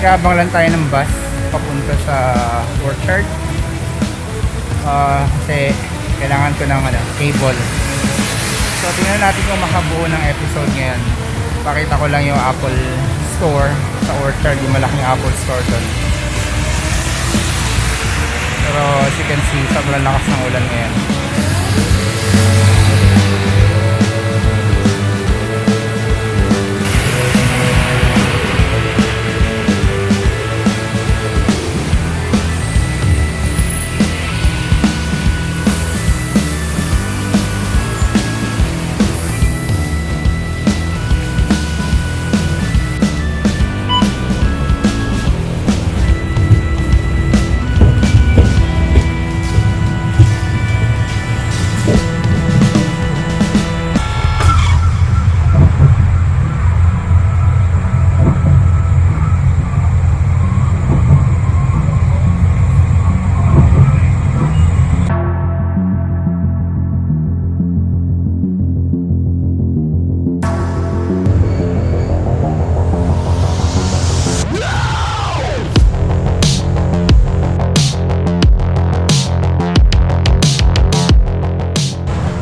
nag-aabang lang tayo ng bus papunta sa Orchard. Kasi kailangan ko ng cable. So tingnan natin kung makabuo ng episode ngayon. Pakita ko lang yung Apple Store sa Orchard, yung malaking Apple Store doon. Pero as you can see, sobrang lakas ng ulan ngayon.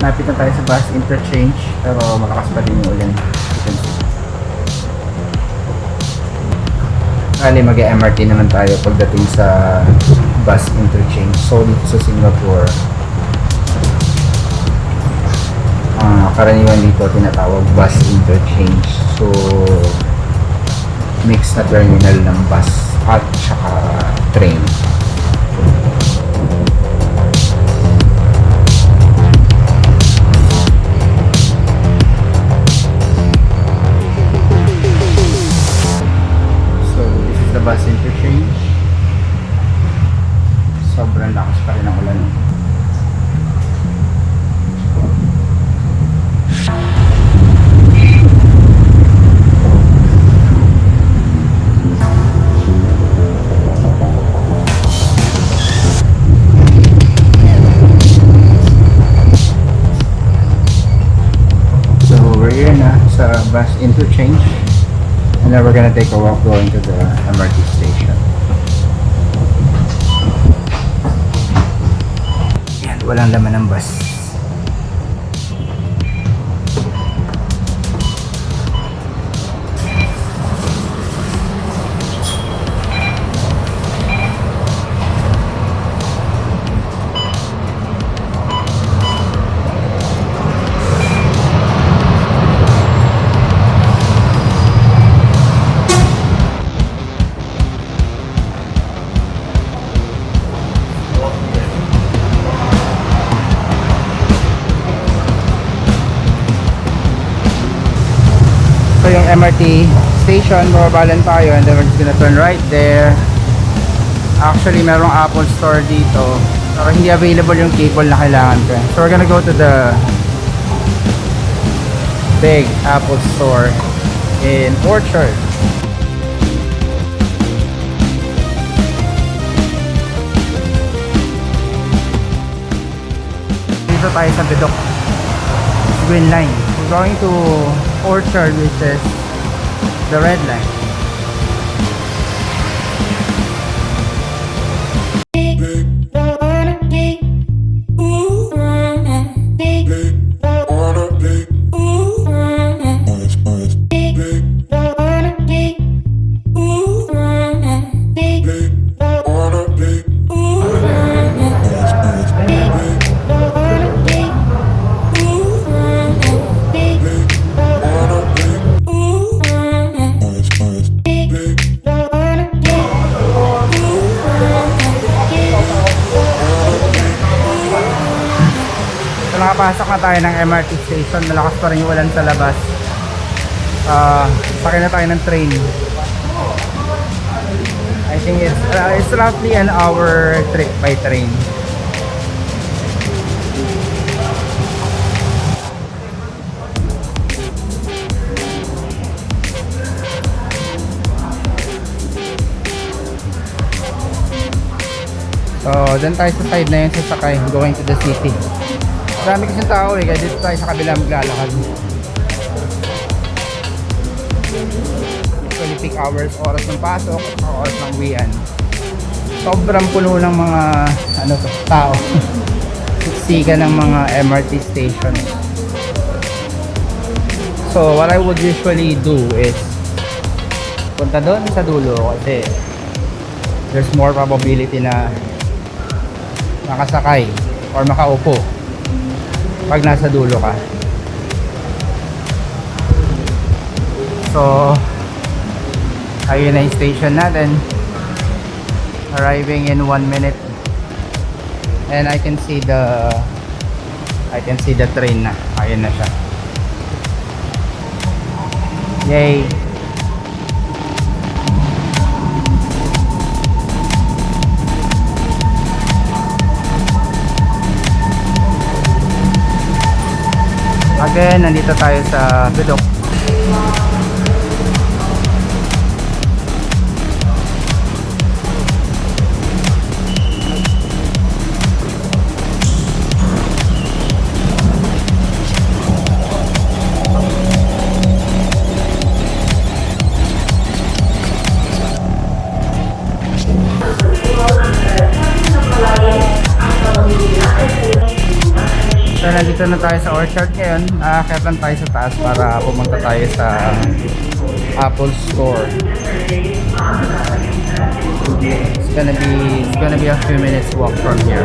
Napit na tayo sa bus interchange, pero malakas pa din yung ulan. Kali mag-MRT naman tayo pagdating sa bus interchange. So dito sa Singapore, karaniwan dito tinatawag bus interchange. So mix na terminal ng bus at saka train. Bus interchange. Sobrang lakas pa rin ang ulan. So we're here na sa bus interchange. And then we're gonna take a walk going to the MRT station. Yan, walang laman ng bus. So yung MRT station, mababalan tayo and then we're just gonna turn right there. Actually merong Apple Store dito, pero hindi available yung cable na kailangan ko. So we're gonna go to the big Apple Store in Orchard. Dito tayo sa Bedok Green Line. We're going to Orchard, which is the red line. Nakapasok na tayo ng MRT station. Malakas pa rin yung ulan sa labas. Sakay na tayo ng train. I think it's roughly an hour trip by train. So, dun tayo sa side na yun sasakay, going to the city. Marami kasing tao kaya dito tayo sa kabila maglalakad. Actually, peak hours, oras ng pasok at oras ng uwian. Sobrang puno ng mga tao. Siksika ng mga MRT station. So what I would usually do is punta doon sa dulo kasi there's more probability na makasakay or makaupo pag nasa dulo ka. So ayun na yung station natin, arriving in 1 minute, and I can see the train na. Ayun na siya. Yay. Again, nandito tayo sa Bidok. So nandito na tayo sa Orchard ngayon. Aakyat lang tayo sa taas para pumunta tayo sa Apple Store. It's gonna be a few minutes walk from here.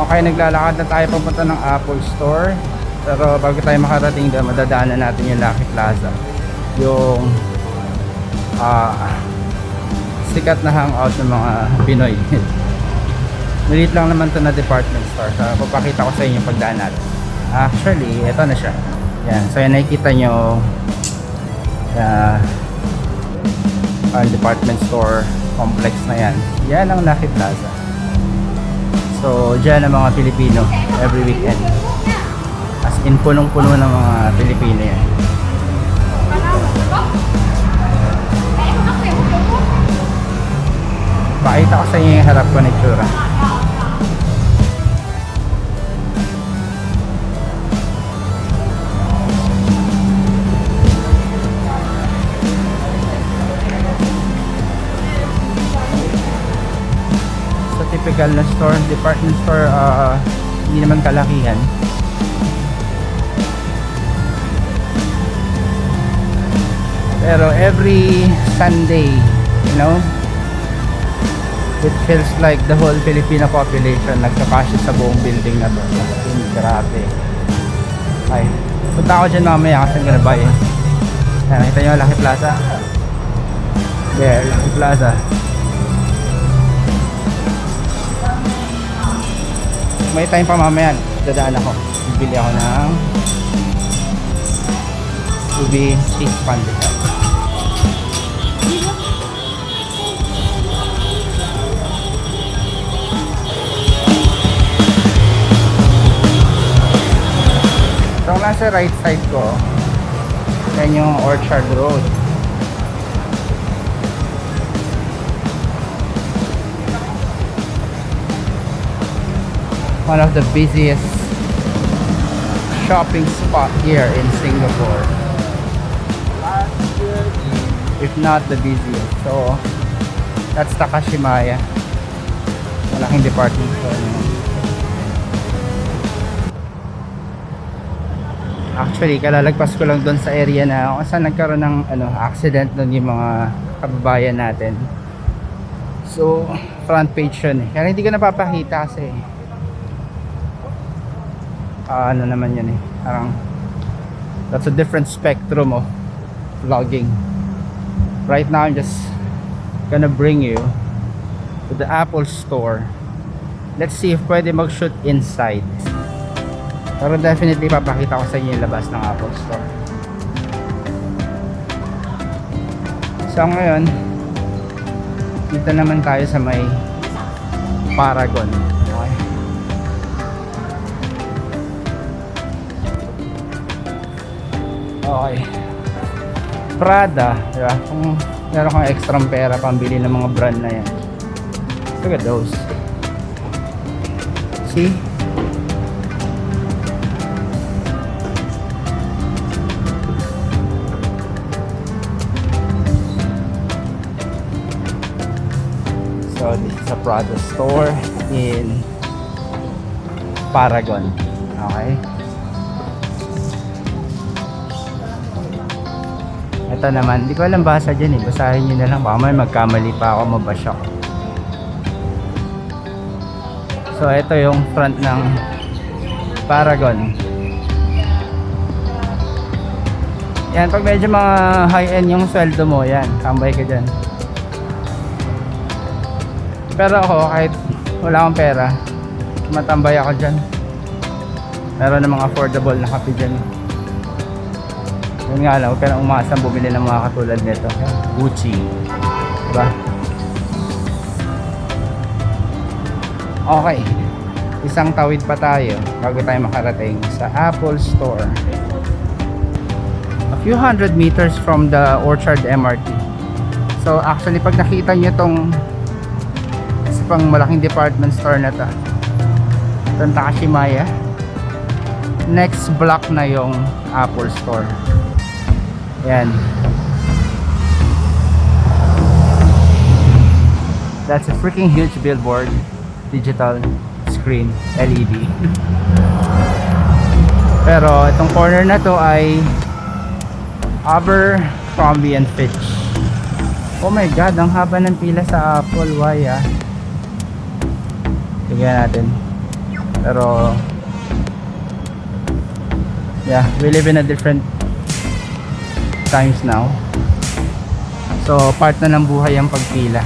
Okay, naglalakad na tayo papunta ng Apple Store. Pero bago tayo makarating doon, madadaanan natin yung Lucky Plaza. Yung sikat na hangout ng mga Pinoy. Maliit lang naman to na department store. So, papakita ko sa inyo yung pagdaan natin. Actually, ito na siya. Yan. So, yan nakikita nyo ang department store complex na yan. Yan ang Lucky Plaza. So, dyan ang mga Pilipino every weekend. As in, punong-puno ng mga Pilipino yan. Pakita ko sa inyo yung harap ko na itsura. Typical na store, department store, hindi naman kalakihan. Pero every Sunday, you know, it feels like the whole Filipino population nagkakasya sa buong building na to. Grabe. Ay, punta ako dyan mamaya kasi I'm gonna buy it. Nakita nyo, Lucky Plaza. There, Lucky Plaza. May time pa mamaya, dadaan ako. Bibili ako ng ubi cheese pandesal. So kung nasa right side ko, yan yung Orchard Road. One of the busiest shopping spot here in Singapore. If not the busiest. So, that's Takashimaya. Malaking department store. Actually, kalalagpas ko lang doon sa area na kung saan nagkaroon ng accident doon yung mga kababayan natin. So, front page yun eh. Kaya hindi ko napapakita kasi ano naman yun eh. Parang that's a different spectrum of vlogging. Right now, I'm just gonna bring you to the Apple store. Let's see if pwede mag-shoot inside. Pero definitely papakita ko sa inyo yung labas ng Apple Store. So ngayon, dito naman tayo sa may Paragon. Okay. Okay. Prada, diba? Kung meron kang extra pera pambili ng mga brand na yan. Look at those. See? So this is a Prada store in Paragon. Okay. Ito naman, hindi ko alam basa dyan eh. Basahin nyo na lang. Baka may magkamali pa ako, mabasyak. So ito yung front ng Paragon. Yan, pag medyo mga high-end yung sweldo mo, yan, tambay ka dyan. Pero ako, kahit wala akong pera, matambay ako dyan. Meron namang affordable na kape dyan. Yun nga lang, huwag ka na umasang bumili ng mga katulad nito. Gucci. Diba? Okay. Isang tawid pa tayo bago tayo makarating sa Apple Store. A few hundred meters from the Orchard MRT. So actually, pag nakita nyo itong pang malaking department store na to, itong Takashimaya, next block na yung Apple Store. Yan. That's a freaking huge billboard, digital screen, LED. Pero itong corner na to ay Abercrombie and Fitch. Oh my god, ang haba ng pila sa Apple. Why ah? Tignan natin. Pero yeah, we live in a different times now. So part na ng buhay ang pagpila.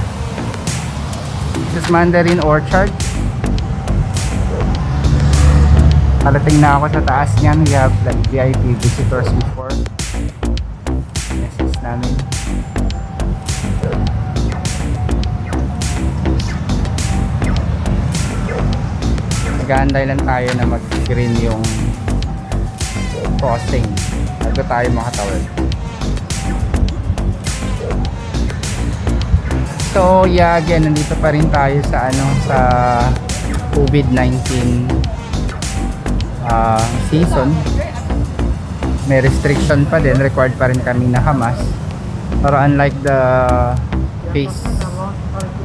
This is Mandarin Orchard. Halating na ako sa taas niyan. We have like VIP visitors before. Message namin. Nag-aantay lang tayo na mag-green yung crossing bago tayo makatawid. So yeah, again, nandito pa rin tayo sa sa COVID-19 season. May restriction pa din, required pa rin kami nakamas. Pero unlike the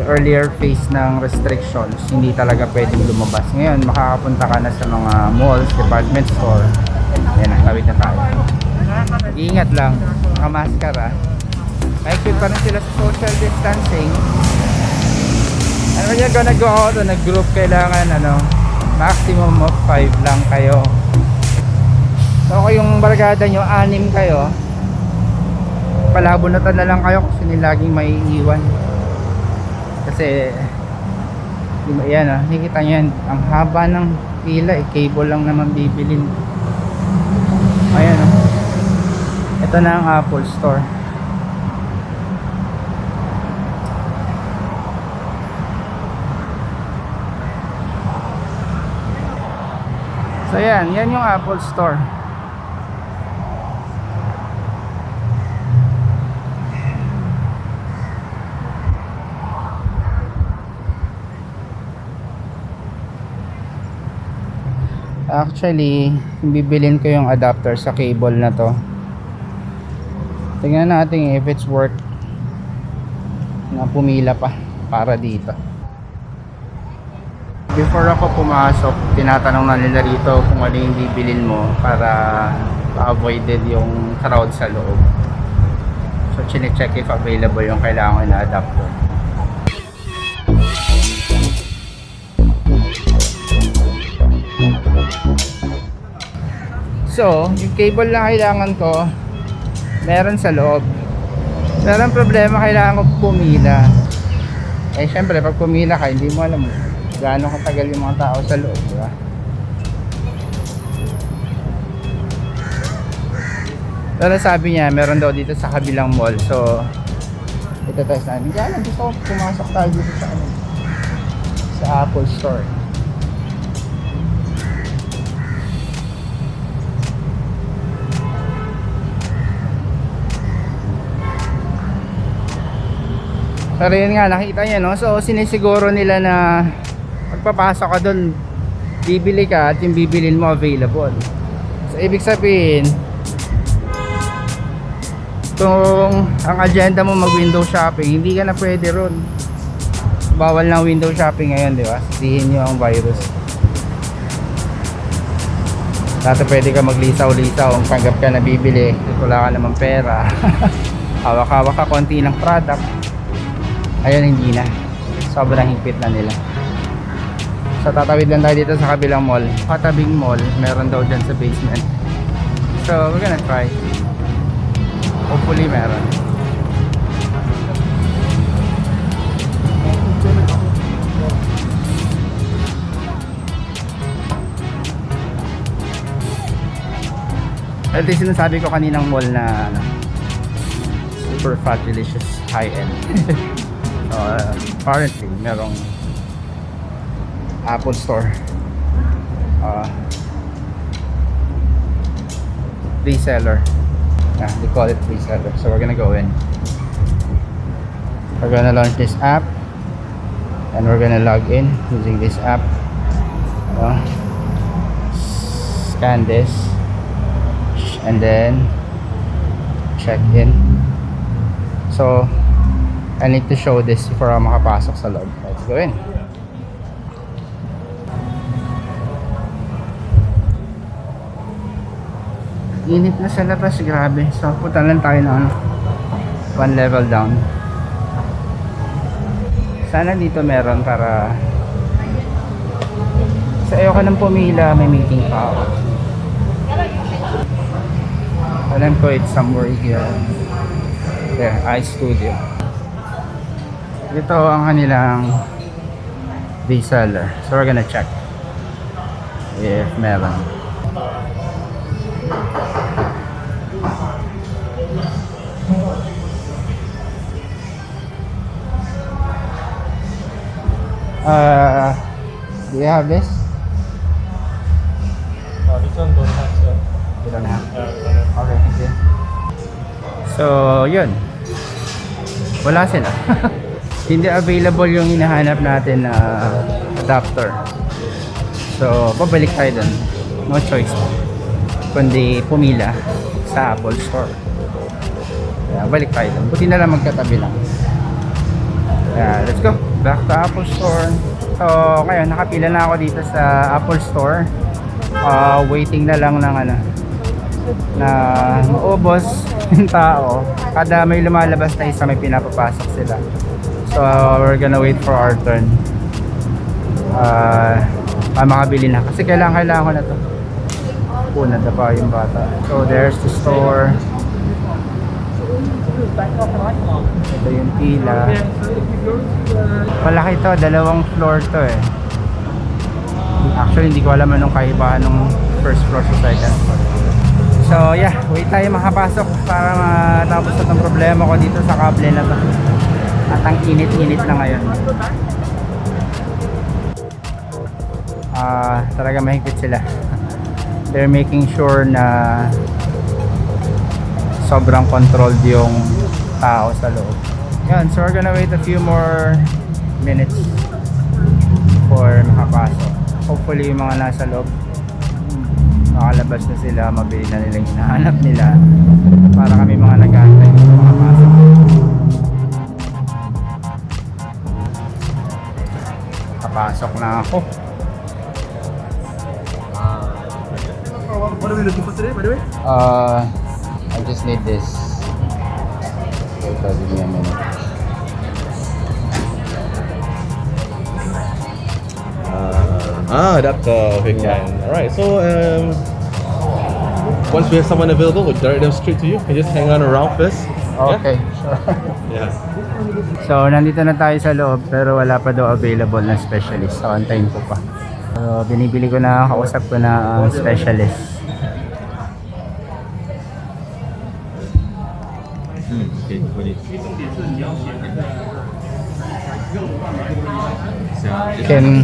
earlier phase ng restrictions, hindi talaga pwedeng lumabas. Ngayon, makakapunta ka na sa mga malls, department store. Yan, tawid na tayo. Ingat lang, nakamaskara. Mahigpit pa rin sila sa social distancing. And when you're gonna go out on a group, kailangan maximum of 5 lang kayo. So kung yung barkada nyo 6 kayo, palabunutan na lang kayo kasi laging may iiwan. Kasi yan nakikita nyo yan, ang haba ng pila, cable lang naman bibilin. Ayan ito na ang Apple Store. So yan yung Apple Store. Actually, bibilin ko yung adapter sa cable na to. Tingnan natin if it's worth na pumila pa para dito. Before ako pumasok, tinatanong na nila rito kung ano yung bibilin mo para avoided yung crowd sa loob. So, chinecheck if available yung kailangan na adapter. So, yung cable na kailangan ko, meron sa loob. Pero ang problema, kailangan ko pumila. Eh, syempre, pag pumila ka, hindi mo alam gaano katagal yung mga tao sa loob, di ba? Pero sabi niya, meron daw dito sa kabilang mall. So, ito test natin. Kaya lang, gusto ko pumasok tayo dito sa, sa Apple Store. Pero yun nga, nakita niya, no? So, sinisiguro nila na pagpapasok ka doon, bibili ka at yung bibilin mo available. So, ibig sabihin, kung ang agenda mo mag window shopping, hindi ka na pwede ron. Bawal na window shopping ngayon, di ba? Sihin nyo ang virus. Dati pwede ka maglisaw-lisaw kung tanggap ka na bibili, wala ka naman pera. Hawak-hawak ka konti ng product. Ayun, hindi na. Sobrang higpit na nila. So, tatawid lang tayo dito sa kabilang mall. Katabing mall, meron daw dyan sa basement. So, we're gonna try. Hopefully, meron. Ito yung sinasabi ko kaninang mall na super fat, delicious, high-end. Apparently, merong Apple Store. Reseller. Yeah, they call it reseller. So we're gonna go in. We're gonna launch this app, and we're gonna log in using this app. Scan this, and then check in. So I need to show this before ako makapasok sa loob. Let's go in. Init na sa labas, grabe. So punta lang tayo na one level down. Sana dito meron para sa iyo ka nang pumila, may meeting pa ako. Alam ko it's somewhere here. There, iStudio. Ito ang kanilang reseller. So we're gonna check if meron. Do you have this? This one don't have, sir. You don't have? Yeah, Okay, thank you. So, yun. Wala sila. Hindi available yung hinahanap natin na adapter. So, babalik tayo dun. No choice. Kundi pumila sa Apple Store. Kaya, balik tayo dun. Buti na lang magkatabi lang. Kaya, let's go. Back to Apple Store. So, ngayon, nakapila na ako dito sa Apple Store. Waiting na lang ng na maubos yung tao. Kada may lumalabas na isa, may pinapapasok sila. So we're gonna wait for our turn. Makabili na kasi kailangan ko na to. Punad na pa yung bata. So there's the store. Ito yung pila. Malaki to, 2 floor to eh. Actually hindi ko alam anong kaibahan ng first floor sa second floor. So yeah, wait tayo makapasok para matapos na itong problema ko dito sa kable na to. At ang init-init na ngayon. Talaga mahigpit sila. They're making sure na sobrang controlled yung tao sa loob. Yan, so we're gonna wait a few more minutes for makapasok. Hopefully yung mga nasa loob Nakalabas na sila, mabili na nila yung hinahanap nila. Para kami mga nag-aantay dito makapasok. Kapasok na ako. What are we looking for today, by the way? I just need this. Wait, give me a minute. That's okay. Yeah. Alright, so once we have someone available, we'll direct them straight to you. You can just hang on around first. Okay, sure. Yeah. So, nandito na tayo sa loob pero wala pa daw available na specialist. So, antayin ko pa. So, binibili ko na, kausap ko na specialist. Okay,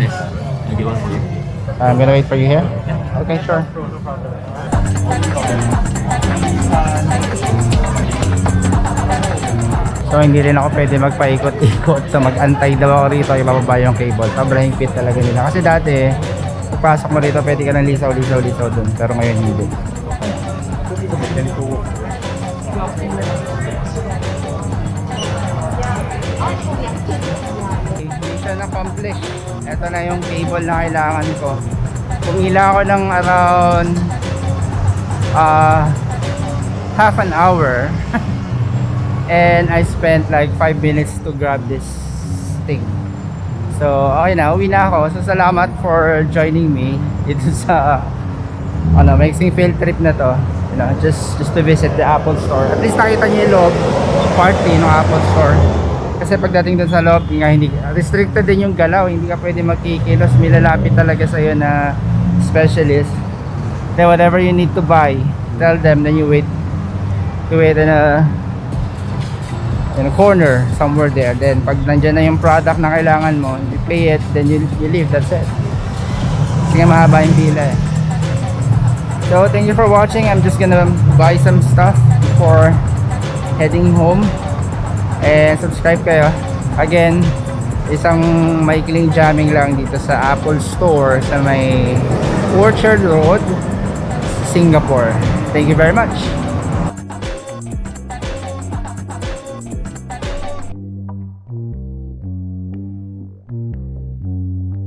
I'm gonna wait for you here? Okay, sure. So hindi rin ako pwede magpaikot-ikot. So mag-antay daw ako rito, ibababa yung cable. Sobrang higpit talaga nila. Kasi dati, pagpasok mo rito, pwede ka nang lisaw dun. Pero ngayon hindi. Mission accomplished. Ito na yung cable na kailangan ko. Pumila ako ng around half an hour. And I spent like 5 minutes to grab this thing. So okay na, uwi na ako. So salamat for joining me dito sa mixing field trip na to. You know, just to visit the Apple Store. At least nakita niyo yung loob party ng Apple Store. Kasi pagdating dun sa loob, hindi restricted din yung galaw, hindi ka pwede magkikilos. May lalapit talaga sa iyo na specialist. Then whatever you need to buy, tell them, then you wait in a corner somewhere there. Then pag nandiyan na yung product na kailangan mo, you pay it, then you leave. That's it. Kasi nga mahaba yung pila eh. So thank you for watching. I'm just gonna buy some stuff before heading home. And subscribe kayo. Again, isang maikling jamming lang dito sa Apple Store sa may Orchard Road, Singapore. Thank you very much.